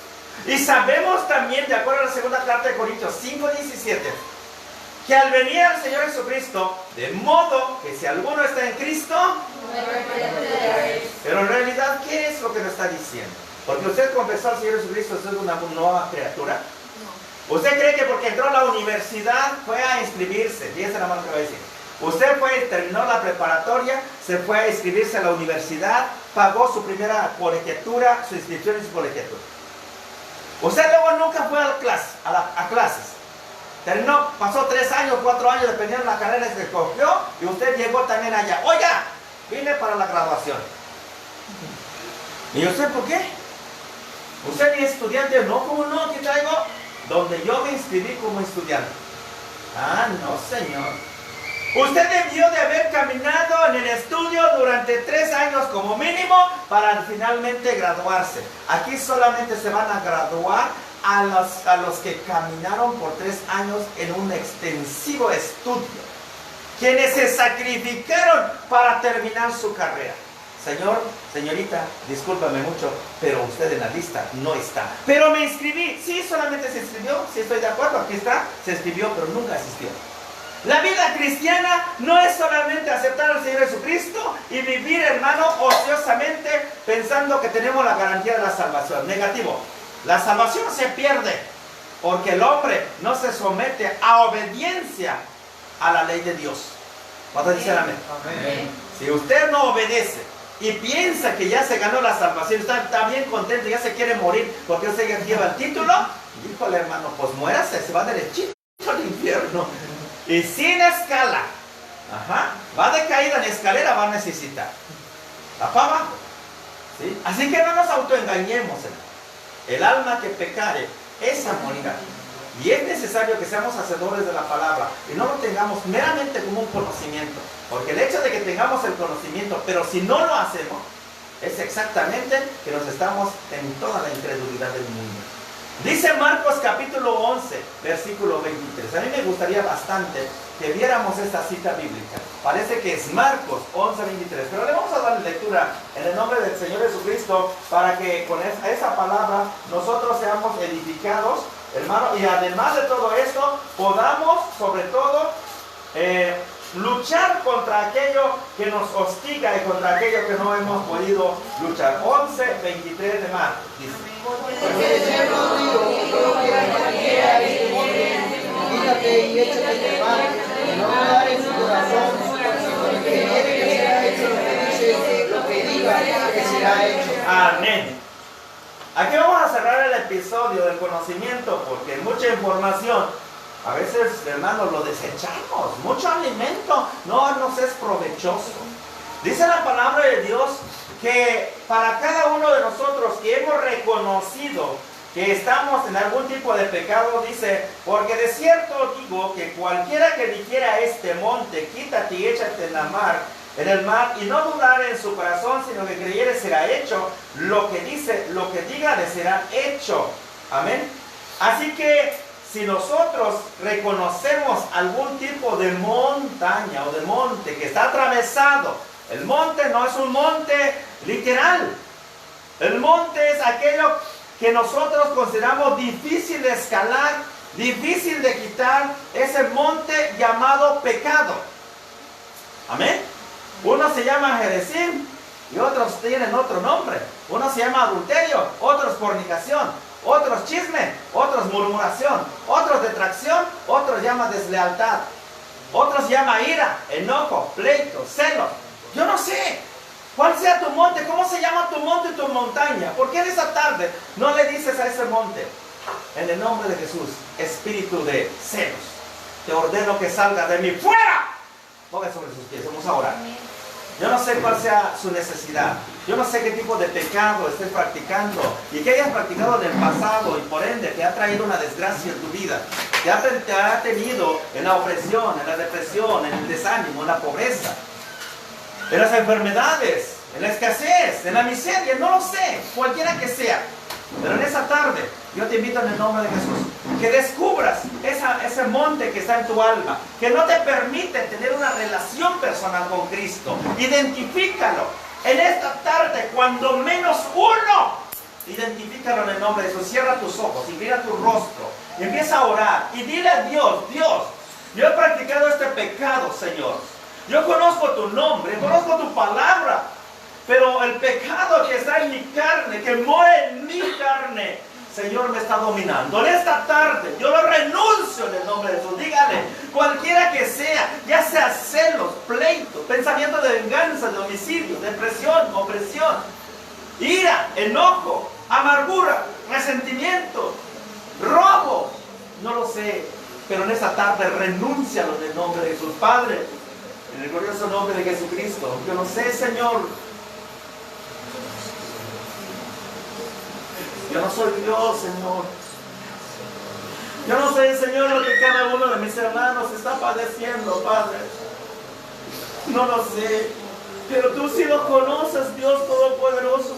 Y sabemos también, de acuerdo a la segunda carta de Corintios 5:17, que al venir al Señor Jesucristo, de modo que si alguno está en Cristo, pero en realidad, ¿qué es lo que nos está diciendo? Porque usted confesó al Señor Jesucristo, ¿usted es una nueva criatura? ¿Usted cree que porque entró a la universidad fue a inscribirse? Fíjense la mano que va a decir. Usted terminó la preparatoria, se fue a inscribirse a la universidad, pagó su primera colegiatura, su inscripción y su colegiatura. Usted luego nunca fue a clases. Terminó, pasó 3 años, 4 años, dependiendo de la carrera que escogió, y usted llegó también allá. Oiga, vine para la graduación. ¿Y usted por qué? ¿Usted ni es estudiante? No, ¿cómo no? ¿Qué traigo? Donde yo me inscribí como estudiante. Ah, no, señor. Usted debió de haber caminado en el estudio durante 3 años como mínimo para finalmente graduarse. Aquí solamente se van a graduar a los que caminaron por 3 años en un extensivo estudio, quienes se sacrificaron para terminar su carrera. Señor, señorita, discúlpame mucho, pero usted en la lista no está. Pero me inscribí. Sí, solamente se inscribió. Sí, estoy de acuerdo, aquí está. Se inscribió, pero nunca asistió. La vida cristiana no es solamente aceptar al Señor Jesucristo y vivir, hermano, ociosamente pensando que tenemos la garantía de la salvación. Negativo. La salvación se pierde porque el hombre no se somete a obediencia a la ley de Dios. ¿Cuántos dicen amén? Amén. Si usted no obedece y piensa que ya se ganó la salvación, está bien contento, ya se quiere morir porque usted lleva el título, híjole, hermano, pues muérase, se va derechito al infierno. Y sin escala, va de caída en escalera, va a necesitar. Va para abajo. ¿Sí? Así que no nos autoengañemos. El alma que pecare, esa morirá. Y es necesario que seamos hacedores de la palabra y no lo tengamos meramente como un conocimiento. Porque el hecho de que tengamos el conocimiento, pero si no lo hacemos, es exactamente que nos estamos en toda la incredulidad del mundo. Dice Marcos capítulo 11, versículo 23. A mí me gustaría bastante que viéramos esta cita bíblica. Parece que es Marcos 11, 23. Pero le vamos a dar lectura en el nombre del Señor Jesucristo para que con esa palabra nosotros seamos edificados, hermano. Y además de todo esto, podamos sobre todo luchar contra aquello que nos hostiga y contra aquello que no hemos podido luchar. 11, 23 de Marcos, dice. Porque el Señor dijo, que cualquiera que quítate y échate de mar, y no dar en su corazón, sino que quiere que sea hecho lo que dice, lo que diga que será hecho. Amén. Aquí vamos a cerrar el episodio del conocimiento porque mucha información, a veces, hermanos, lo desechamos. Mucho alimento no nos es provechoso. Dice la palabra de Dios que para cada uno de nosotros que hemos reconocido que estamos en algún tipo de pecado, dice, porque de cierto digo que cualquiera que dijera a este monte, quítate y échate en el mar, y no dudare en su corazón, sino que creyere será hecho, lo que dice, lo que diga le será hecho. Amén. Así que si nosotros reconocemos algún tipo de montaña o de monte que está atravesado, el monte no es un monte literal. El monte es aquello que nosotros consideramos difícil de escalar, difícil de quitar, ese monte llamado pecado. Amén. Uno se llama Jerezim y otros tienen otro nombre. Uno se llama adulterio, otros fornicación, otros chisme, otros murmuración, otros detracción, otros llama deslealtad, otros llama ira, enojo, pleito, celo. Yo no sé. ¿Cuál sea tu monte? ¿Cómo se llama tu monte y tu montaña? ¿Por qué en esa tarde no le dices a ese monte, en el nombre de Jesús, espíritu de celos, te ordeno que salga de mí, ¡fuera! Ponga sobre sus pies, vamos a orar. Yo no sé cuál sea su necesidad. Yo no sé qué tipo de pecado estés practicando y que hayas practicado en el pasado y por ende te ha traído una desgracia en tu vida. Te ha tenido en la opresión, en la depresión, en el desánimo, en la pobreza, en las enfermedades, en la escasez, en la miseria, no lo sé, cualquiera que sea. Pero en esa tarde yo te invito en el nombre de Jesús que descubras ese monte que está en tu alma, que no te permite tener una relación personal con Cristo. Identifícalo en esta tarde, cuando menos uno. Identifícalo en el nombre de Jesús. Cierra tus ojos, inclina tu rostro y empieza a orar y dile a Dios: Dios, yo he practicado este pecado, Señor. Yo conozco tu nombre, conozco tu palabra, pero el pecado que está en mi carne, que muere en mi carne, Señor, me está dominando. En esta tarde yo lo renuncio en el nombre de Jesús. Dígale, cualquiera que sea, ya sea celos, pleito, pensamiento de venganza, de homicidio, depresión, opresión, ira, enojo, amargura, resentimiento, robo, no lo sé, pero en esta tarde renúncialo en el nombre de Jesús. Padre, en el glorioso nombre de Jesucristo, yo no sé, Señor, yo no soy Dios, Señor. Yo no sé, Señor, lo que cada uno de mis hermanos está padeciendo, Padre. No lo sé, pero tú sí lo conoces, Dios Todopoderoso.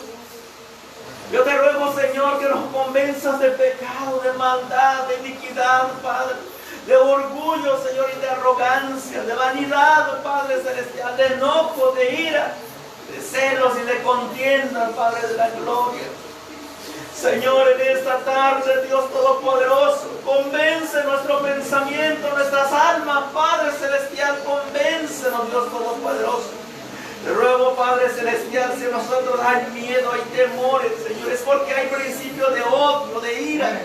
Yo te ruego, Señor, que nos convenzas de pecado, de maldad, de iniquidad, Padre, de orgullo, Señor, y de arrogancia, de vanidad, Padre Celestial, de enojo, de ira, de celos y de contienda, Padre de la gloria. Señor, en esta tarde, Dios Todopoderoso, convence nuestro pensamiento, nuestras almas, Padre Celestial, convéncenos, Dios Todopoderoso. Te ruego, Padre Celestial, si nosotros hay miedo, hay temores, Señor, es porque hay principio de odio, de ira.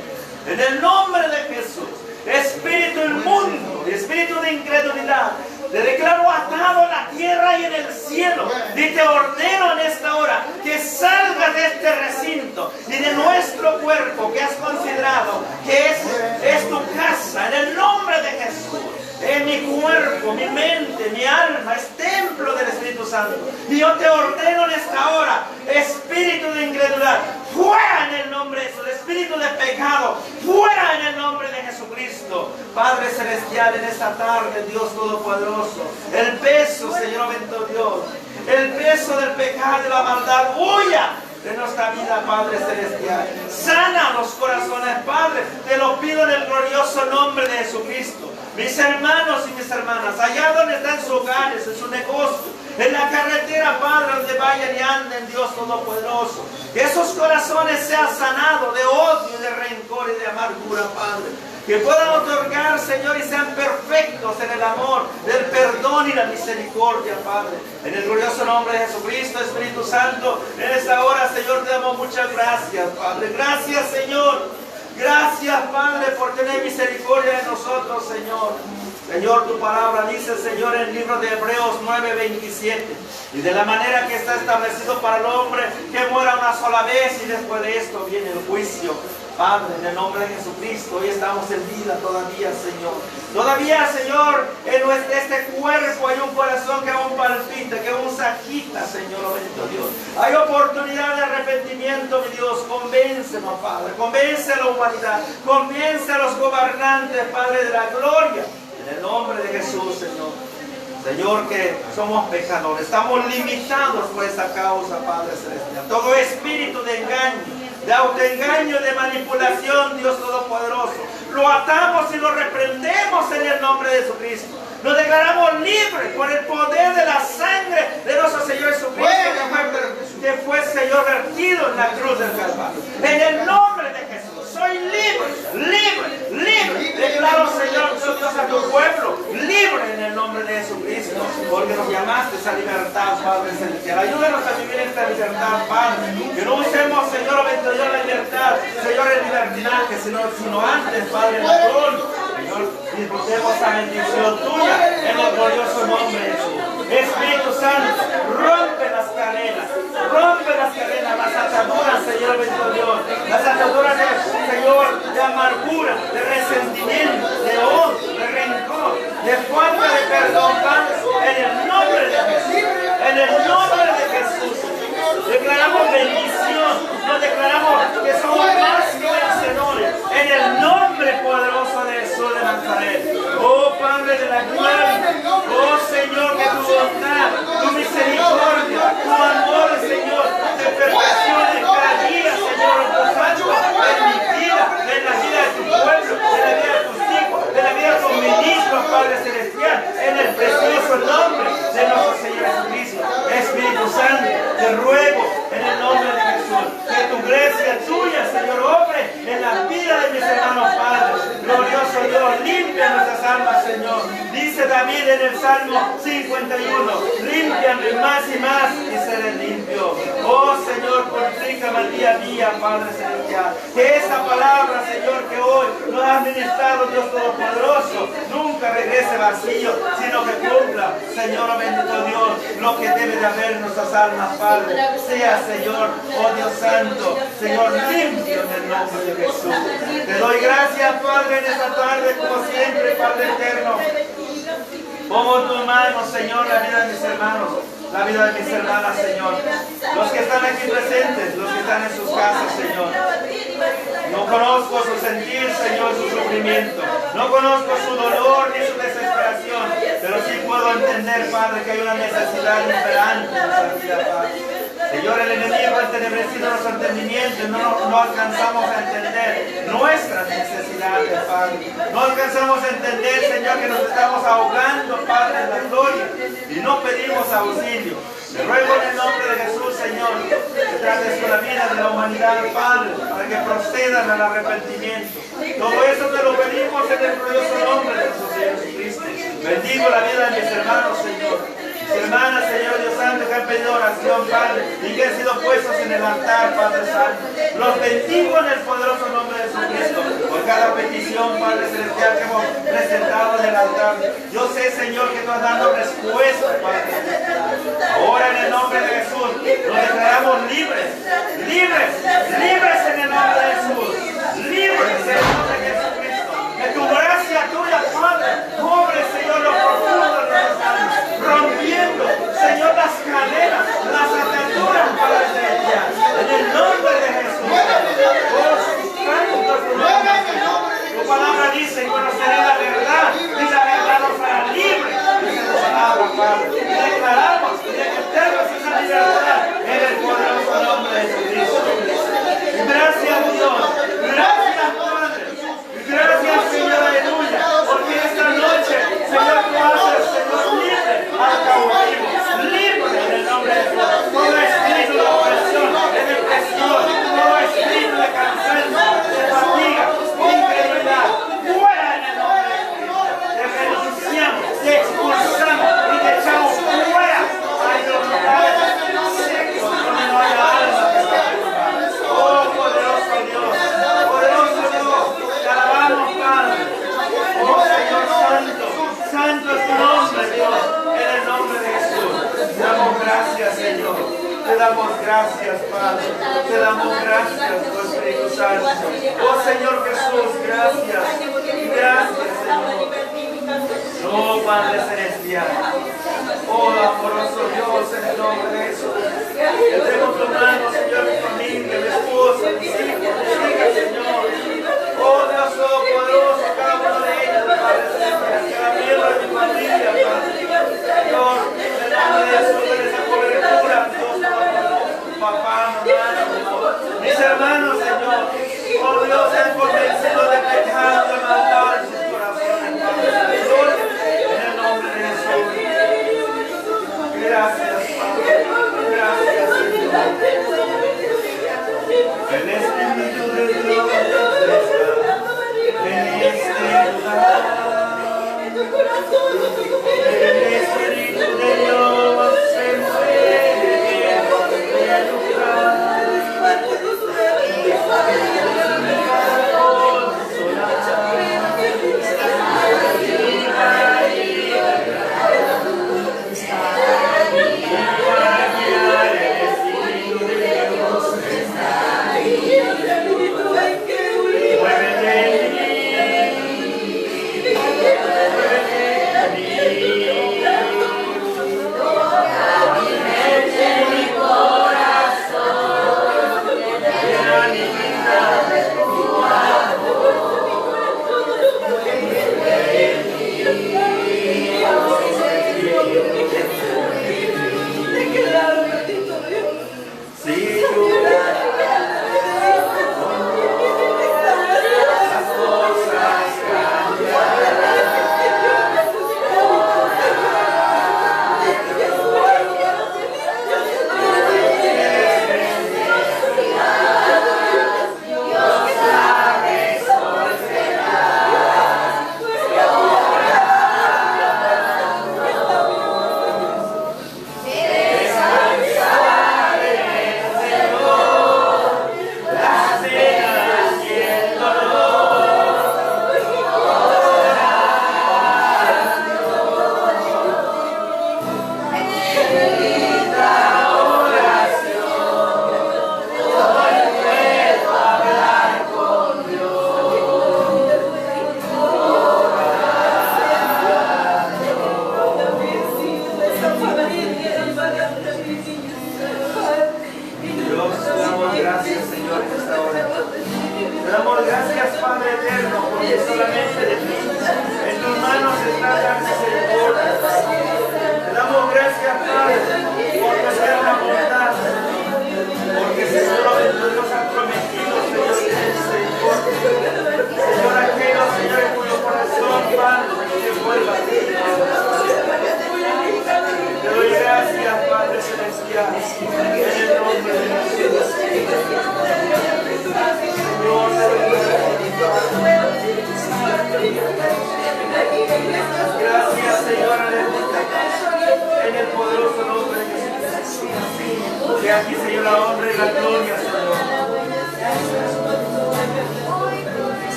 En el nombre de Jesús, espíritu inmundo, espíritu de incredulidad, te declaro atado en la tierra y en el cielo. Y te ordeno en esta hora que salgas de este recinto y de nuestro cuerpo que has considerado que es tu casa. En el nombre de Jesús, en mi cuerpo, mi mente, mi alma es templo del Espíritu Santo. Y yo te ordeno en esta hora, espíritu de incredulidad, fuera en el nombre de Jesús. Espíritu de pecado, fuera en el nombre de Jesucristo. Padre Celestial, en esta tarde, Dios Todopoderoso, el peso, Señor bendito Dios, el peso del pecado y de la maldad, huya de nuestra vida, Padre Celestial. Sana los corazones, Padre, te lo pido en el glorioso nombre de Jesucristo. Mis hermanos y mis hermanas, allá donde están sus hogares, en su negocio, en la carretera, Padre, donde vayan y anden, Dios Todopoderoso, que esos corazones sean sanados de odio, de rencor y de amargura, Padre. Que puedan otorgar, Señor, y sean perfectos en el amor, el perdón y la misericordia, Padre. En el glorioso nombre de Jesucristo, Espíritu Santo, en esta hora, Señor, te damos muchas gracias, Padre. Gracias, Señor. Gracias, Padre, por tener misericordia de nosotros, Señor. Señor, tu palabra dice, Señor, en el libro de Hebreos 9:27, y de la manera que está establecido para el hombre que muera una sola vez y después de esto viene el juicio. Padre, en el nombre de Jesucristo, hoy estamos en vida todavía, Señor. Todavía, Señor, en este cuerpo hay un corazón que aún palpita, que aún se agita, Señor, bendito Dios. Hay oportunidad de arrepentimiento, mi Dios. Convéncenos, Padre. Convence a la humanidad. Convence a los gobernantes, Padre de la gloria. En el nombre de Jesús, Señor. Señor, que somos pecadores. Estamos limitados por esa causa, Padre Celestial. Todo espíritu de engaño, de autoengaño, de manipulación, Dios Todopoderoso, lo atamos y lo reprendemos en el nombre de Jesucristo. Nos declaramos libres por el poder de la sangre de nuestro Señor Jesucristo, que fue, Señor, vertido en la cruz del Calvario. En el nombre de Jesús, soy libre, libre, libre. Declaro, Señor, Dios, a tu pueblo, libre en el nombre de Jesucristo, porque nos llamaste a libertad, Padre Celestial. Ayúdanos a vivir esta libertad, Padre. Que no usemos, Señor, bendito la libertad, Señor, el libertinaje, sino antes, Padre, el control. Señor, disfrutemos la bendición tuya en el glorioso nombre de Jesús. Espíritu Santo, rompe las cadenas. ataduras, Señor bendito Dios. Las ataduras de, Señor, de amargura, de resentimiento, de odio, de rencor, de falta de perdón, Padre, en el nombre de Jesús. En el nombre de Jesús. Declaramos bendición. Nos declaramos que somos más que vencedores. En el nombre poderoso de Jesús de Nazaret. Oh Padre de la gloria. Oh Señor, que tu bondad, tu misericordia, tu amor, Señor, te perfeccione cada día, Señor, tu santo, en mi vida, en la vida de tu pueblo, en la vida de tus hijos, en la vida de tus ministros, Padre Celestial, en el precioso nombre de nuestro Señor Jesucristo. Espíritu Santo, te ruego en el nombre de Jesús que tu gracia tuya, Señor, obre en la vida de mis hermanos, Padre. Glorioso Dios, limpia nuestras almas, Señor. Dice David en el Salmo 51, límpiame más y más y seré limpio. Oh Señor, purifícame día a día, Padre Celestial. Que esta palabra, Señor, que hoy nos ha ministrado Dios Todopoderoso, nunca regrese vacío, sino que cumpla, Señor bendito Dios, lo que debe de haber en nuestras almas, Padre. Sea, Señor, oh Dios Santo, Señor, limpio en el nombre de Jesús. Te doy gracias, Padre, en esta tarde, como siempre, Padre eterno. Pongo en tus manos, Señor, la vida de mis hermanos, la vida de mis hermanas, Señor. Los que están aquí presentes, los que están en sus casas, Señor. No conozco su sentir, Señor, su sufrimiento. No conozco su dolor ni su desesperación. Pero sí puedo entender, Padre, que hay una necesidad imperante en nuestra vida, Padre. Señor, el enemigo ha entenebrecido nuestro entendimiento y no alcanzamos a entender nuestras necesidades, Padre. No alcanzamos a entender, Señor, que nos estamos ahogando, Padre, en la gloria y no pedimos auxilio. Te ruego en el nombre de Jesús, Señor, que trates con la vida de la humanidad, Padre, para que procedan al arrepentimiento. Todo eso te lo pedimos en el glorioso nombre de nuestro Señor Jesucristo. Bendigo la vida de mis hermanos, Señor. Mis hermanas, Señor Dios Santo, que han pedido oración, Padre, y que han sido puestos en el altar, Padre Santo. Los bendigo en el poderoso nombre de Jesucristo por cada petición, Padre Celestial, que hemos presentado en el altar. Yo sé, Señor, que tú has dado respuesta, Padre. Ahora en el nombre de Jesús, nos declaramos libres, libres, libres en el nombre de Jesús, libres en el nombre de Jesucristo. Que tu gracia tuya, Padre, cubre, Señor, lo profundo de nuestras almas, rompiendo, Señor, las cadenas, las ataduras, Padre Celestial. En el nombre de Jesús. Oh, santo tu nombre, Señor. Tu palabra dice, conoceré la verdad, y la verdad nos hará libres. Dice tu palabra, Padre. Y declaramos y ejercemos esa libertad en el poderoso nombre de Jesucristo. Gracias, Dios. Gracias, Padre. Gracias, Señor, aleluya. Porque esta noche, Señor, tú haces, Señor, libre al cautivo. Libre en el nombre de Jesús. Todo espíritu de opresión, de depresión, todo espíritu de cansancio, de fatiga, de incredulidad. Fuera en el nombre de Jesús. Te renunciamos, te expulsamos y te echamos fuera. Hay los lugares secos donde no haya alma que está preocupada. Oh, poderoso Dios, poderoso Dios, te alabamos, Padre. Oh, Señor Santo, santo es tu nombre, Dios, en el nombre de Jesús. Te damos gracias, Señor. Te damos gracias, Padre. Te damos gracias, oh Espíritu Santo. Oh, Señor Jesús, gracias. Gracias, Señor. Oh, Padre Celestial. Oh, amoroso Dios, en el nombre de Jesús. Te tengo en tu mano, Señor, mi familia, mi esposa, mis hijos, mis hijas, Señor. Oh, Dios Todopoderoso, cada uno de ellos, Padre Celestial, cada miembro de mi familia, Padre. Señor, en el nombre de Jesús, en esa cobertura, Dios Todopoderoso, papá, mamá, mis hermanos, Señor. Oh, Dios, se han convencido de pecado, de maldad en sus corazones, Padre. Gloria en el nombre de Jesús. Gracias, Padre. Gracias, Señor. El Espíritu de Dios está en este lugar.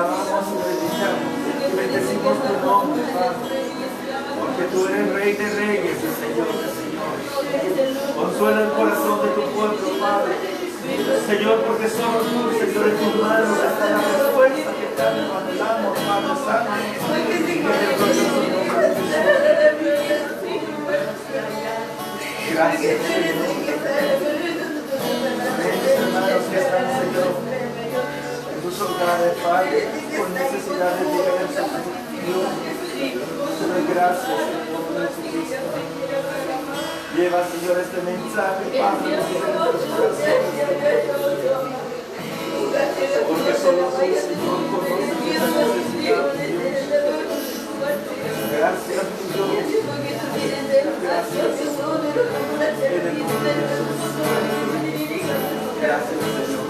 alabamos y bendicamos. Bendecimos tu nombre, Padre. Porque tú eres Rey de Reyes y Señor de Señores. Consuela el corazón de tu pueblo, Padre. Señor, porque solo tú, Señor, en tus manos está la respuesta que tanto anhelamos, Padre Santo. Gracias, Señor. Hermanos que están, Señor, en tus hogares, Padre, con necesidades diversas, Dios, te doy gracias, Señor, por Jesucristo. Lleva, Señor, este mensaje, Padre, a los corazones, porque solo tú, Señor, conoces nuestra necesidad, Dios. Gracias, Dios. Gracias, Señor. En el nombre de Jesús. Gracias, Señor.